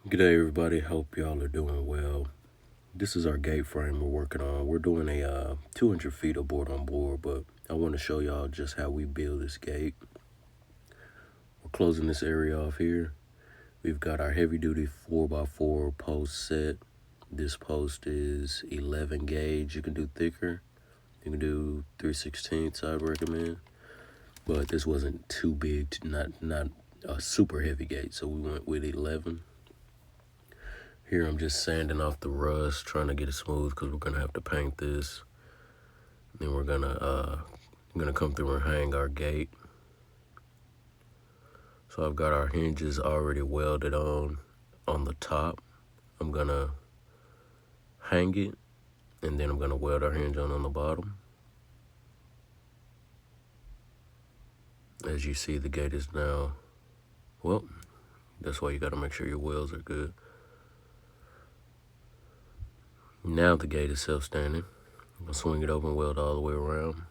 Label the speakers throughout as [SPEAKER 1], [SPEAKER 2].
[SPEAKER 1] Good day, everybody. Hope y'all are doing well. This is our gate frame we're working on. We're doing a 200 feet of board on board, but I want to show y'all just how we build this gate. We're closing this area off here. We've got our heavy duty 4x4 post set. This post is 11 gauge. You can do thicker. You can do 3/16. I'd recommend. But this wasn't too big, not a super heavy gate, so we went with 11. Here I'm just sanding off the rust, trying to get it smooth because we're gonna have to paint this. Then we're gonna come through and hang our gate. So I've got our hinges already welded on the top. I'm gonna hang it, and then I'm gonna weld our hinge on the bottom. As you see, the gate is now, well, that's why you gotta make sure your welds are good. Now the gate is self-standing. I'm gonna swing it open, weld all the way around.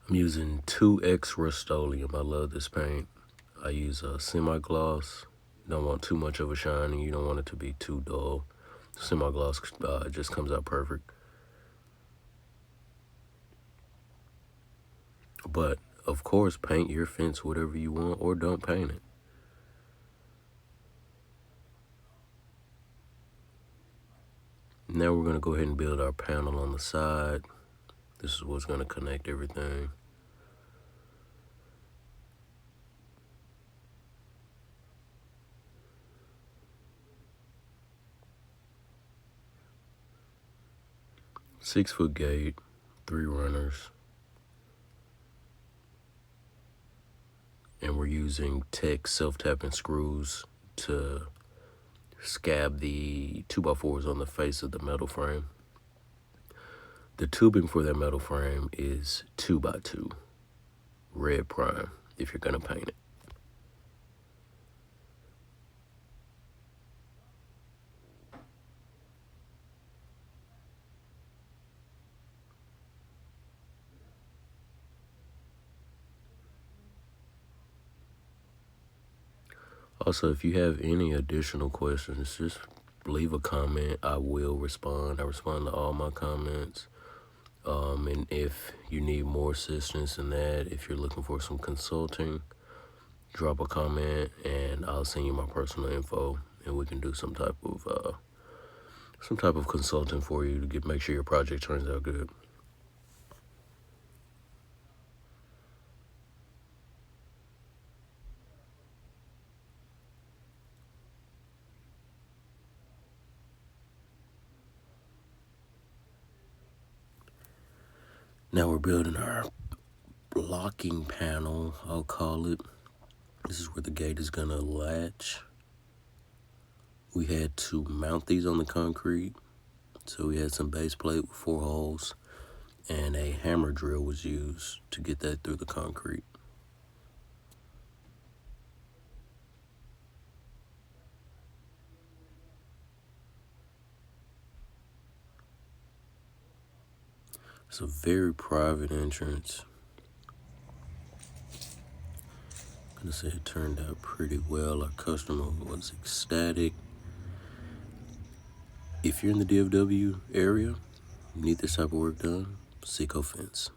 [SPEAKER 1] I'm using 2X Rust-Oleum. I love this paint. I use a semi-gloss. Don't want too much of a shine, and you don't want it to be too dull. Semi-gloss just comes out perfect. But, of course, paint your fence whatever you want, or don't paint it. Now we're going to go ahead and build our panel on the side. This is what's going to connect everything. Six-foot gate, 3 runners. And we're using Tek self-tapping screws to scab the 2x4s on the face of the metal frame. The tubing for that metal frame is 2x2 red prime if you're gonna paint it. Also, if you have any additional questions, just leave a comment. I will respond. I respond to all my comments. And if you need more assistance in that, if you're looking for some consulting, drop a comment and I'll send you my personal info, and we can do some type of consulting for you to make sure your project turns out good. Now we're building our blocking panel, I'll call it. This is where the gate is gonna latch. We had to mount these on the concrete. So we had some base plate with 4 holes, and a hammer drill was used to get that through the concrete. It's a very private entrance. I'm gonna say it turned out pretty well. Our customer was ecstatic. If you're in the DFW area, you need this type of work done, Seco Fence.